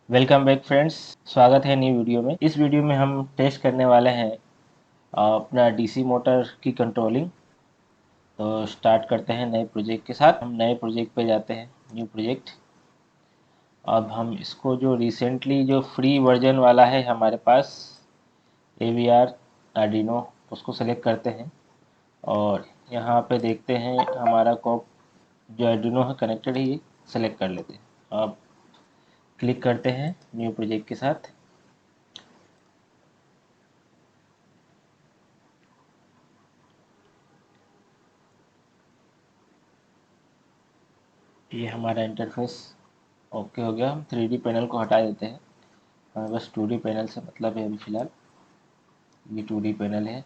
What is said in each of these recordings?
Welcome back friends. स्वागत है नई वीडियो में। इस वीडियो में हम टेस्ट करने वाले हैं अपना डीसी मोटर की कंट्रोलिंग। तो स्टार्ट करते हैं नए प्रोजेक्ट के साथ। हम नए प्रोजेक्ट पे जाते हैं, न्यू प्रोजेक्ट। अब हम इसको जो रिसेंटली जो फ्री वर्जन वाला है हमारे पास AVR आर्डिनो, उसको सेलेक्ट करते हैं और यहाँ पे देखते हैं हमारा को जो आर्डिनो है कनेक्टेड है, ये सेलेक्ट कर लेते हैं। अब क्लिक करते हैं न्यू प्रोजेक्ट के साथ। ये हमारा इंटरफेस ओके हो गया। हम 3D पैनल को हटा देते हैं, हमें बस 2D पैनल से मतलब है अभी फ़िलहाल। ये 2D पैनल है।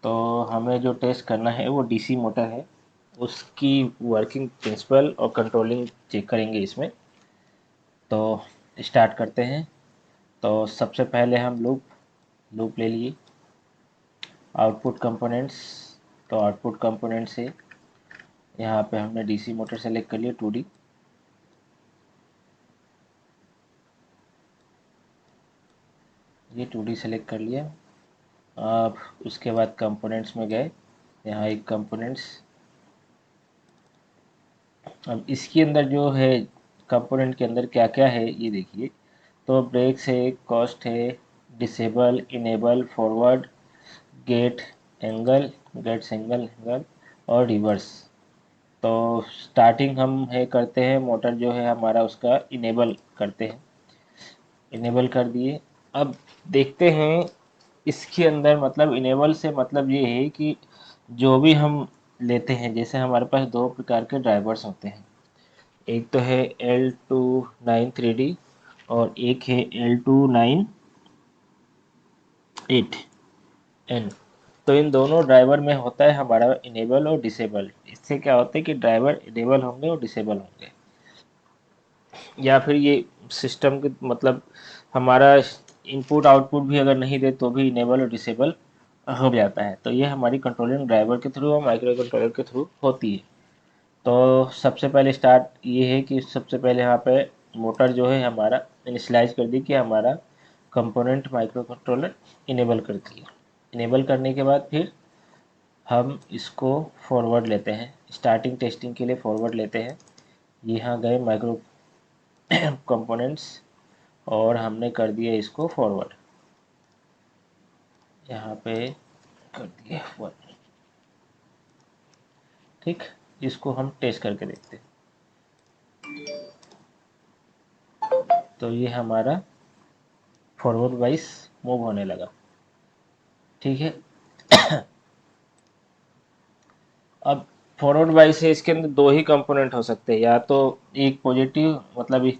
तो हमें जो टेस्ट करना है वो डीसी मोटर है, उसकी वर्किंग प्रिंसिपल और कंट्रोलिंग चेक करेंगे इसमें। तो स्टार्ट करते हैं। तो सबसे पहले हम लूप लूप ले लिए। आउटपुट कंपोनेंट्स, तो आउटपुट कंपोनेंट से यहाँ पे हमने डीसी मोटर सेलेक्ट कर लिया 2D। ये 2D सेलेक्ट कर लिया। अब उसके बाद कंपोनेंट्स में गए, यहाँ एक कंपोनेंट्स। अब इसके अंदर जो है कंपोनेंट के अंदर क्या क्या है ये देखिए। तो ब्रेक्स है, कॉस्ट है, disable, enable, forward, get angle, get single angle और रिवर्स। तो स्टार्टिंग हम है करते हैं, मोटर जो है हमारा उसका इनेबल करते हैं। इनेबल कर दिए। अब देखते हैं इसके अंदर, मतलब इनेबल से मतलब ये है कि जो भी हम लेते हैं, जैसे हमारे पास दो प्रकार के ड्राइवर्स होते हैं। एक तो है L293D और एक है L298N। तो इन दोनों ड्राइवर में होता है हमारा इनेबल और डिसेबल। इससे क्या होता है कि ड्राइवर इनेबल होंगे और डिसेबल होंगे, या फिर ये सिस्टम के मतलब हमारा इनपुट आउटपुट भी अगर नहीं दे तो भी इनेबल और डिसेबल हो जाता है। तो ये हमारी कंट्रोलिंग ड्राइवर के थ्रू और माइक्रो कंट्रोलर के थ्रू होती है। तो सबसे पहले स्टार्ट ये है कि सबसे पहले यहाँ पे मोटर जो है हमारा इनिशलाइज कर दी कि हमारा कंपोनेंट माइक्रो कंट्रोलर इनेबल कर दिया। इनेबल करने के बाद फिर हम इसको फॉरवर्ड लेते हैं, स्टार्टिंग टेस्टिंग के लिए फॉरवर्ड लेते हैं। यहाँ गए माइक्रो कंपोनेंट्स और हमने कर दिया इसको फॉरवर्ड। यहाँ पे कर दिया वन। ठीक, इसको हम टेस्ट करके देखते हैं। तो ये हमारा फॉरवर्ड वाइज मूव होने लगा। ठीक है। अब फॉरवर्ड वाइज से इसके अंदर दो ही कंपोनेंट हो सकते हैं, या तो एक पॉजिटिव मतलब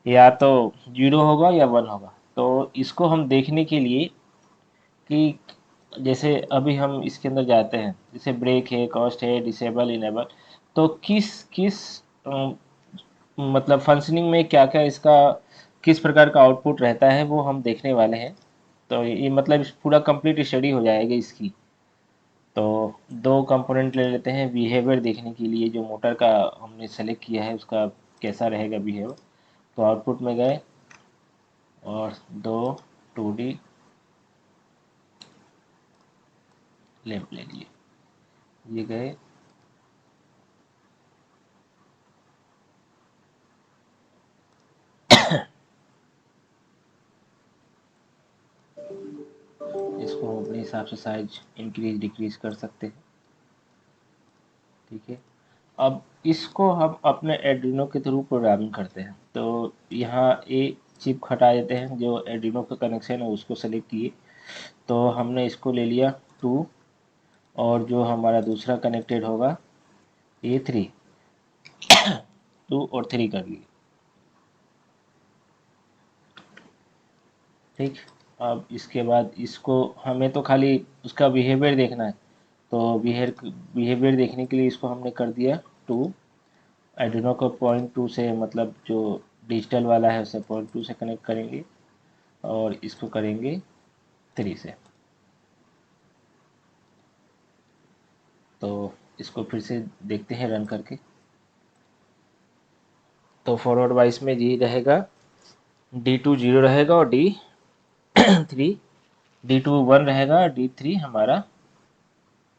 या तो जीरो होगा या वन होगा। तो इसको हम देखने के लिए कि जैसे अभी हम इसके अंदर जाते हैं, जैसे ब्रेक है, कॉस्ट है, डिसेबल, इनेबल, तो किस किस मतलब फंक्शनिंग में क्या क्या इसका किस प्रकार का आउटपुट रहता है वो हम देखने वाले हैं। तो ये मतलब पूरा कंप्लीट स्टडी हो जाएगी इसकी। तो दो कंपोनेंट ले लेते हैं बिहेवियर देखने के लिए, जो मोटर का हमने सेलेक्ट किया है उसका कैसा रहेगा बिहेवियर। तो आउटपुट में गए और दो 2D लैंप ले लिए। ये गए, इसको हम अपने हिसाब से साइज इंक्रीज डिक्रीज कर सकते हैं। ठीक है। अब इसको हम अपने एड्रीनो के थ्रू प्रोग्रामिंग करते हैं। तो यहाँ ए चिप हटा देते हैं, जो एड्रीनो का कनेक्शन है उसको सेलेक्ट किए। तो हमने इसको ले लिया 2 और जो हमारा दूसरा कनेक्टेड होगा A3, 2 और 3 कर लिए। ठीक। अब इसके बाद इसको हमें तो खाली उसका बिहेवियर देखना है। तो बिहेवियर देखने के लिए इसको हमने कर दिया 2। आर्डिनो को .2 से मतलब जो डिजिटल वाला है उसे .2 से कनेक्ट करेंगे और इसको करेंगे 3 से। तो इसको फिर से देखते हैं रन करके। तो फॉरवर्ड वाइस में जी रहेगा D2 0 रहेगा और D2 1 रहेगा, D3 हमारा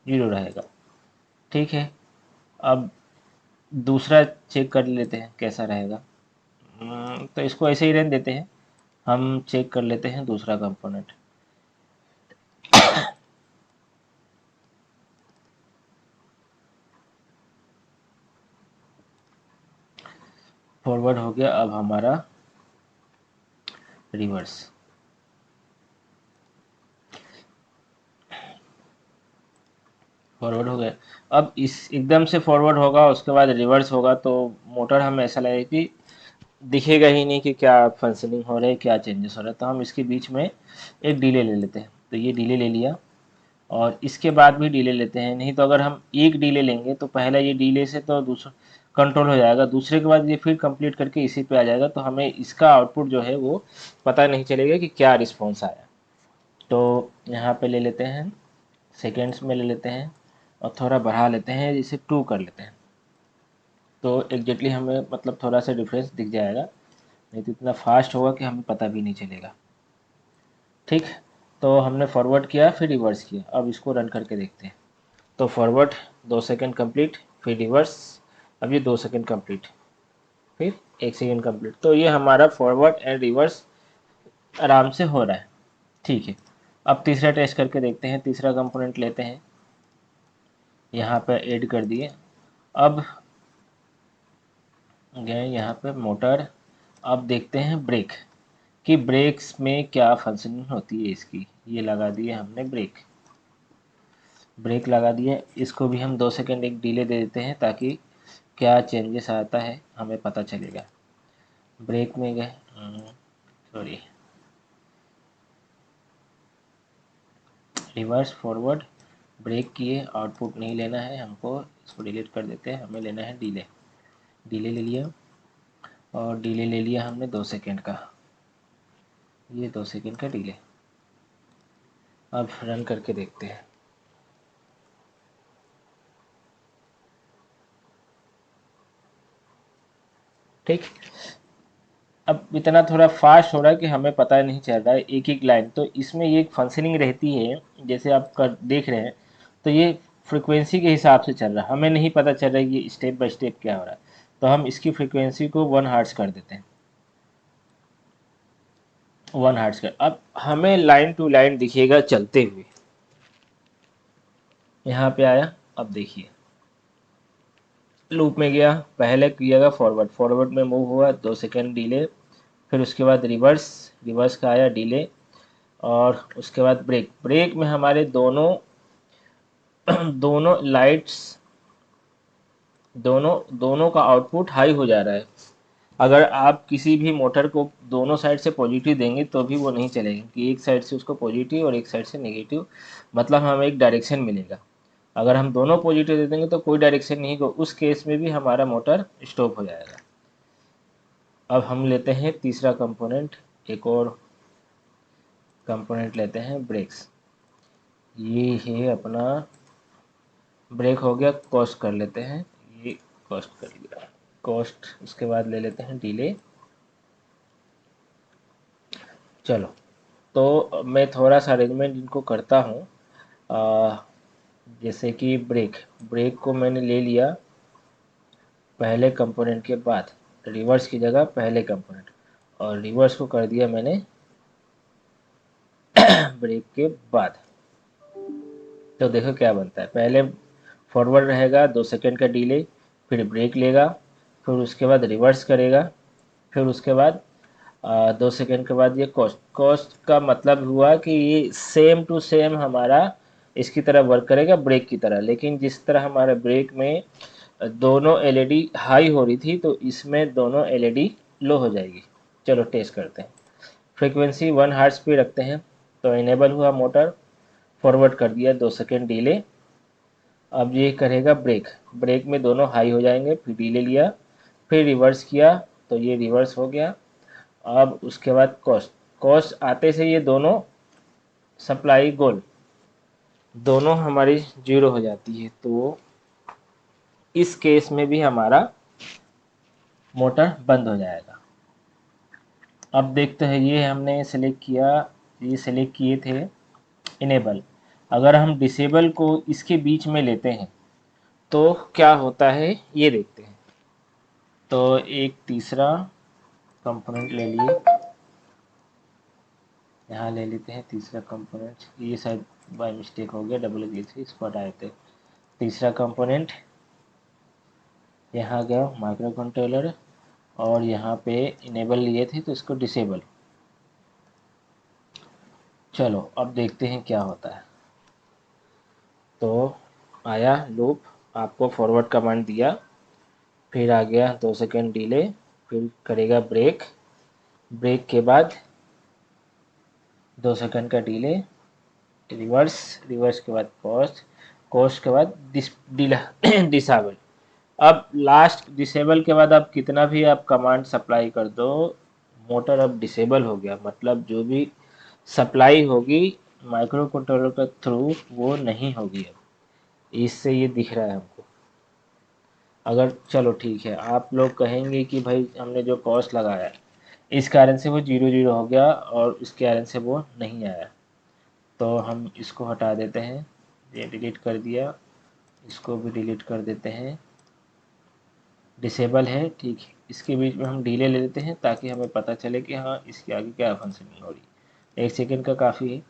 0 रहेगा। ठीक है, अब दूसरा चेक कर लेते हैं कैसा रहेगा। तो इसको ऐसे ही रहने देते हैं, हम चेक कर लेते हैं दूसरा कंपोनेंट। फॉरवर्ड हो गया, अब हमारा रिवर्स। फॉरवर्ड हो गया, अब इस एकदम से फॉरवर्ड होगा उसके बाद रिवर्स होगा तो मोटर हमें ऐसा लगेगा कि दिखेगा ही नहीं कि क्या फंक्शनिंग हो रहा है, क्या चेंजेस हो रहा है। तो हम इसके बीच में एक डिले ले लेते हैं, तो ये डिले ले लिया और इसके बाद भी डिले लेते हैं। नहीं तो अगर हम एक डिले लेंगे तो पहला ये डिले से तो दूसरा कंट्रोल हो जाएगा, दूसरे के बाद ये फिर कंप्लीट करके इसी पे आ जाएगा, तो हमें इसका आउटपुट जो है वो पता नहीं चलेगा कि क्या रिस्पॉन्स आया। तो यहाँ पे ले लेते हैं, सेकेंड्स में ले लेते हैं और थोड़ा बढ़ा लेते हैं, इसे 2 कर लेते हैं, तो एग्जैक्टली हमें मतलब थोड़ा सा डिफरेंस दिख जाएगा। नहीं तो इतना फास्ट होगा कि हमें पता भी नहीं चलेगा। ठीक, तो हमने फॉरवर्ड किया फिर रिवर्स किया, अब इसको रन करके देखते हैं। तो फॉरवर्ड 2 सेकंड कंप्लीट, फिर रिवर्स, अब ये 2 सेकंड कंप्लीट, फिर 1 सेकंड कंप्लीट। तो ये हमारा फॉरवर्ड एंड रिवर्स आराम से हो रहा है। ठीक है, अब तीसरा टेस्ट करके देखते हैं। तीसरा कंपोनेंट लेते हैं, यहाँ पे ऐड कर दिए। अब गए यहाँ पे मोटर, अब देखते हैं ब्रेक कि ब्रेक्स में क्या फंक्शनिंग होती है इसकी। ये लगा दिए हमने ब्रेक, ब्रेक लगा दिए। इसको भी हम 2 सेकंड एक डिले दे देते हैं ताकि क्या चेंजेस आता है हमें पता चलेगा। ब्रेक में गए, सॉरी, रिवर्स फॉरवर्ड ब्रेक किए, आउटपुट नहीं लेना है हमको, इसको डिलीट कर देते हैं। हमें लेना है डिले, डिले ले लिया और डिले ले लिया हमने 2 सेकंड का, ये 2 सेकंड का डिले। अब रन करके देखते हैं। ठीक, अब इतना थोड़ा फास्ट हो रहा है कि हमें पता नहीं चल रहा है एक एक लाइन। तो इसमें ये फंक्शनिंग रहती है, जैसे आप कर देख रहे हैं, तो ये फ्रिक्वेंसी के हिसाब से चल रहा है, हमें नहीं पता चल रहा है ये स्टेप बाय स्टेप क्या हो रहा है। तो हम इसकी फ्रिक्वेंसी को 1 हर्ट्ज कर देते हैं, 1 हर्ट्ज कर। अब हमें लाइन टू लाइन दिखेगा चलते हुए, यहाँ पे आया। अब देखिए लूप में गया, पहले किएगा फॉरवर्ड, फॉरवर्ड में मूव हुआ 2 सेकंड डिले, फिर उसके बाद रिवर्स, रिवर्स का आया डिले, और उसके बाद ब्रेक, ब्रेक में हमारे दोनों दोनों लाइट्स, दोनों दोनों का आउटपुट हाई हो जा रहा है। अगर आप किसी भी मोटर को दोनों साइड से पॉजिटिव देंगे तो भी वो नहीं चलेगी, कि एक साइड से उसको पॉजिटिव और एक साइड से नेगेटिव, मतलब हमें एक डायरेक्शन मिलेगा। अगर हम दोनों पॉजिटिव दे देंगे तो कोई डायरेक्शन नहीं हो, उस केस में भी हमारा मोटर स्टॉप हो जाएगा। अब हम लेते हैं तीसरा कंपोनेंट, एक और कंपोनेंट लेते हैं ब्रेक्स। ये है अपना ब्रेक, हो गया। कॉस्ट कर लेते हैं, ये कॉस्ट कर लिया, कॉस्ट। उसके बाद ले लेते हैं डिले। चलो, तो मैं थोड़ा सा अरेंजमेंट इनको करता हूँ। जैसे कि ब्रेक, ब्रेक को मैंने ले लिया पहले कंपोनेंट के बाद, रिवर्स की जगह पहले कंपोनेंट, और रिवर्स को कर दिया मैंने ब्रेक के बाद। तो देखो क्या बनता है, पहले फॉरवर्ड रहेगा 2 सेकंड का डिले, फिर ब्रेक लेगा, फिर उसके बाद रिवर्स करेगा, फिर उसके बाद 2 सेकंड के बाद ये कॉस्ट। कॉस्ट का मतलब हुआ कि ये सेम टू सेम हमारा इसकी तरह वर्क करेगा ब्रेक की तरह, लेकिन जिस तरह हमारे ब्रेक में दोनों एलईडी हाई हो रही थी तो इसमें दोनों एलईडी लो हो जाएगी। चलो टेस्ट करते हैं। फ्रीक्वेंसी 1 हर्ट्ज पे रखते हैं, तो इनेबल हुआ मोटर, फॉरवर्ड कर दिया 2 सेकंड डिले। अब ये करेगा ब्रेक, ब्रेक में दोनों हाई हो जाएंगे, फिर डिले लिया, फिर रिवर्स किया तो ये रिवर्स हो गया। अब उसके बाद कॉस्ट, कॉस्ट आते से ये दोनों सप्लाई गोल दोनों हमारी 0 हो जाती है, तो इस केस में भी हमारा मोटर बंद हो जाएगा। अब देखते हैं, ये हमने सेलेक्ट किया, ये सेलेक्ट किए थे इनेबल। अगर हम डिसेबल को इसके बीच में लेते हैं तो क्या होता है ये देखते हैं। तो एक तीसरा कंपोनेंट ले लिए, यहाँ ले लेते हैं तीसरा कंपोनेंट। ये शायद बाय मिस्टेक हो गया, डबल क्लिक से इसको हटा देते। तीसरा कंपोनेंट यहाँ गया माइक्रो कंट्रोलर, और यहाँ पे इनेबल लिए थे तो इसको डिसेबल। चलो अब देखते हैं क्या होता है। तो आया लूप, आपको फॉरवर्ड कमांड दिया, फिर आ गया 2 सेकंड डिले, फिर करेगा ब्रेक, ब्रेक के बाद 2 सेकंड का डिले, रिवर्स, रिवर्स के बाद कॉस्ट, कॉस्ट के बाद डिसेबल। अब लास्ट डिसेबल के बाद आप कितना भी आप कमांड सप्लाई कर दो, मोटर अब डिसेबल हो गया, मतलब जो भी सप्लाई होगी माइक्रो कंट्रोलर के थ्रू वो नहीं होगी। अब इससे ये दिख रहा है हमको। अगर चलो ठीक है, आप लोग कहेंगे कि भाई हमने जो कॉस्ट लगाया इस कारण से वो 0 0 हो गया और इस कारण से वो नहीं आया, तो हम इसको हटा देते हैं। ये डिलीट कर दिया, इसको भी डिलीट कर देते हैं। डिसेबल है, ठीक है, इसके बीच में हम डिले ले लेते हैं ताकि हमें पता चले कि हाँ इसके आगे क्या फंक्शनिंग हो रही। 1 सेकंड का काफ़ी है।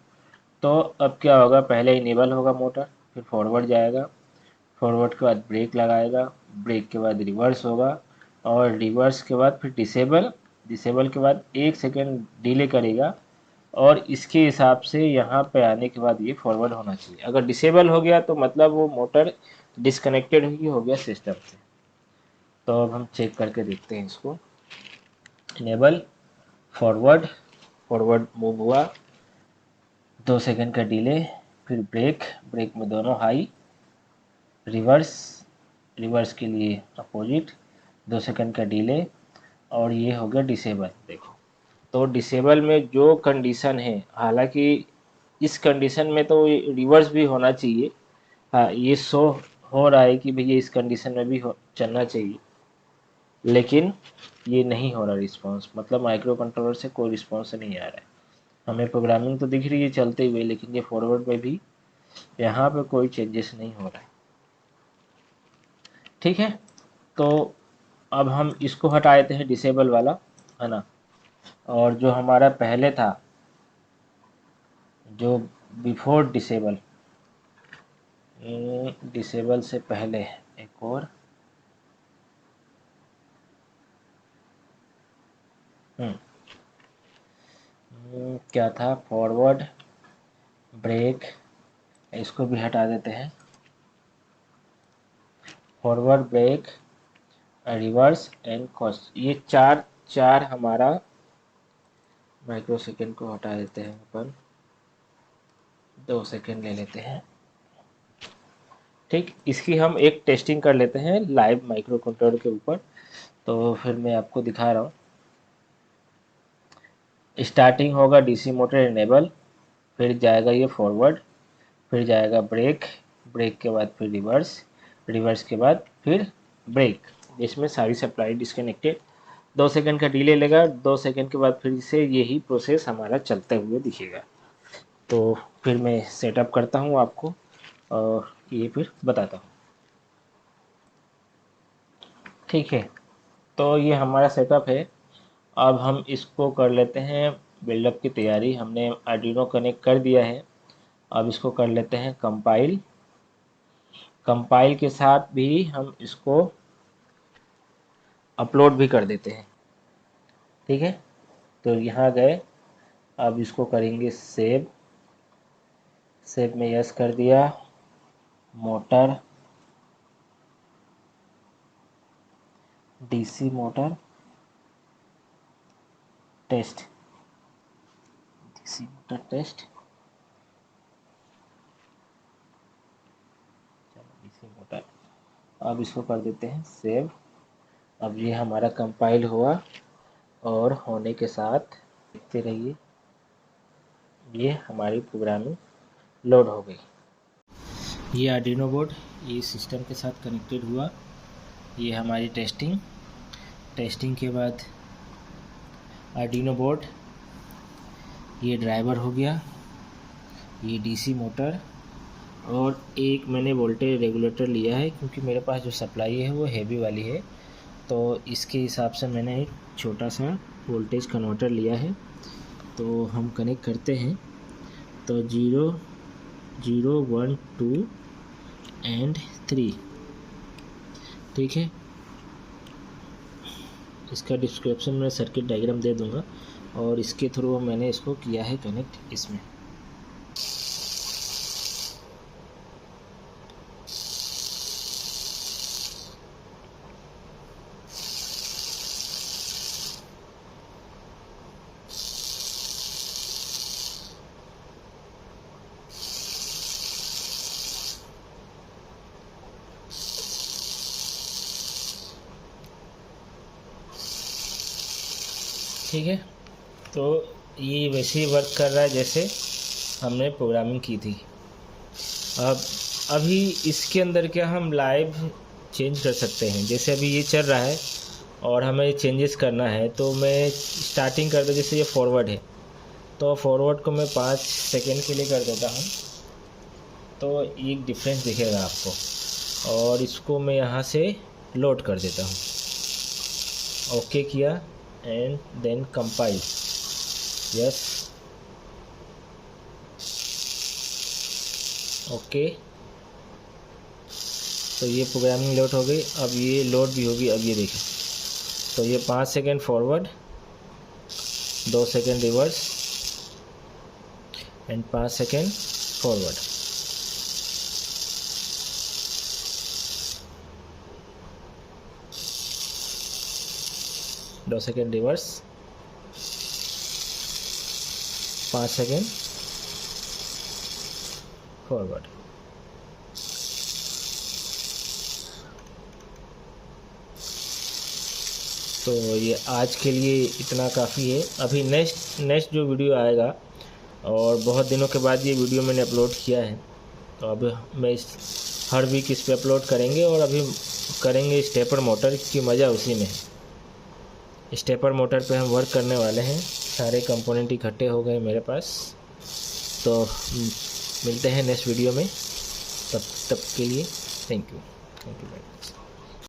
तो अब क्या होगा, पहले इनेबल होगा मोटर, फिर फॉरवर्ड जाएगा, फॉरवर्ड के बाद ब्रेक लगाएगा, ब्रेक के बाद रिवर्स होगा, और रिवर्स के बाद फिर डिसेबल, डिसेबल के बाद 1 सेकंड डिले करेगा, और इसके हिसाब से यहाँ पे आने के बाद ये फॉरवर्ड होना चाहिए। अगर डिसेबल हो गया तो मतलब वो मोटर डिसकनेक्टेड ही हो गया सिस्टम से। तो अब हम चेक करके देखते हैं इसको। इनेबल, फॉरवर्ड, फॉरवर्ड मूव हुआ, 2 सेकंड का डिले, फिर ब्रेक, ब्रेक में दोनों हाई, रिवर्स, रिवर्स के लिए अपोजिट, 2 सेकंड का डिले, और ये हो गया डिसेबल। देखो, तो डिसेबल में जो कंडीशन है, हालांकि इस कंडीशन में तो रिवर्स भी होना चाहिए। हाँ, ये शो हो रहा है कि भैया इस कंडीशन में भी चलना चाहिए, लेकिन ये नहीं हो रहा रिस्पांस, मतलब माइक्रो कंट्रोलर से कोई रिस्पांस नहीं आ रहा है। हमें प्रोग्रामिंग तो दिख रही है चलते हुए, लेकिन ये फॉरवर्ड में भी यहाँ पे कोई चेंजेस नहीं हो रहा है। ठीक है, तो अब हम इसको हटा देते हैं डिसेबल वाला, है ना। और जो हमारा पहले था, जो बिफोर डिसेबल, डिसेबल से पहले एक और, क्या था, फॉरवर्ड, ब्रेक, इसको भी हटा देते हैं। Forward, brake, reverse and coast, ये चार चार हमारा माइक्रो सेकेंड को हटा देते हैं अपन, 2 सेकेंड ले लेते हैं। ठीक, इसकी हम एक टेस्टिंग कर लेते हैं लाइव माइक्रो कंट्रोलर के ऊपर। तो फिर मैं आपको दिखा रहा हूँ। स्टार्टिंग होगा डीसी मोटर इनेबल, फिर जाएगा ये फॉरवर्ड, फिर जाएगा ब्रेक, ब्रेक के बाद फिर रिवर्स, रिवर्स के बाद फिर ब्रेक, इसमें सारी सप्लाई डिस्कनेक्टेड। 2 सेकंड का डिले लेगा, 2 सेकंड के बाद फिर से यही प्रोसेस हमारा चलते हुए दिखेगा। तो फिर मैं सेटअप करता हूँ आपको और ये फिर बताता हूँ। ठीक है, तो ये हमारा सेटअप है। अब हम इसको कर लेते हैं बिल्डअप की तैयारी। हमने आर्डिनो कनेक्ट कर दिया है, अब इसको कर लेते हैं कंपाइल। कंपाइल के साथ भी हम इसको अपलोड भी कर देते हैं। ठीक है, तो यहाँ गए, अब इसको करेंगे सेव, सेव में यस कर दिया, motor, DC motor test, DC motor test, DC motor. अब इसको कर देते हैं सेव। अब ये हमारा कंपाइल हुआ और होने के साथ देखते रहिए, ये हमारी प्रोग्रामिंग लोड हो गई। ये आर्डिनो बोर्ड ये सिस्टम के साथ कनेक्टेड हुआ। ये हमारी टेस्टिंग, टेस्टिंग के बाद आर्डिनो बोर्ड, ये ड्राइवर हो गया, ये डीसी मोटर, और एक मैंने वोल्टेज रेगुलेटर लिया है क्योंकि मेरे पास जो सप्लाई है वो हैवी वाली है, तो इसके हिसाब से मैंने एक छोटा सा वोल्टेज कन्वर्टर लिया है। तो हम कनेक्ट करते हैं, तो 0 0 1 2 एंड 3, ठीक है। इसका डिस्क्रिप्शन में सर्किट डायग्राम दे दूंगा, और इसके थ्रू मैंने इसको किया है कनेक्ट इसमें। ठीक है, तो ये वैसे ही वर्क कर रहा है जैसे हमने प्रोग्रामिंग की थी। अभी इसके अंदर क्या हम लाइव चेंज कर सकते हैं, जैसे अभी ये चल रहा है और हमें चेंजेस करना है, तो मैं स्टार्टिंग कर दूँ, जैसे ये फॉरवर्ड है तो फॉरवर्ड को मैं 5 सेकेंड के लिए कर देता हूँ, तो एक डिफरेंस दिखेगा आपको। और इसको मैं यहाँ से लोड कर देता हूँ, ओके किया and then compile, yes, okay. तो ये प्रोग्रामिंग लोड हो गई, अब ये लोड भी होगी। अब ये देखिए, तो ये 5 second forward, 2 second reverse and 5 second forward. दो सेकेंड रिवर्स, 5 सेकेंड फॉरवर्ड। तो ये आज के लिए इतना काफ़ी है। अभी नेक्स्ट जो वीडियो आएगा, और बहुत दिनों के बाद ये वीडियो मैंने अपलोड किया है, तो अब मैं हर वीक इस पे अपलोड करेंगे, और अभी करेंगे स्टेपर मोटर की, मज़ा उसी में है। स्टेपर मोटर पे हम वर्क करने वाले हैं, सारे कंपोनेंट इकट्ठे हो गए मेरे पास। तो मिलते हैं नेक्स्ट वीडियो में, तब के लिए थैंक यू वेरी मच।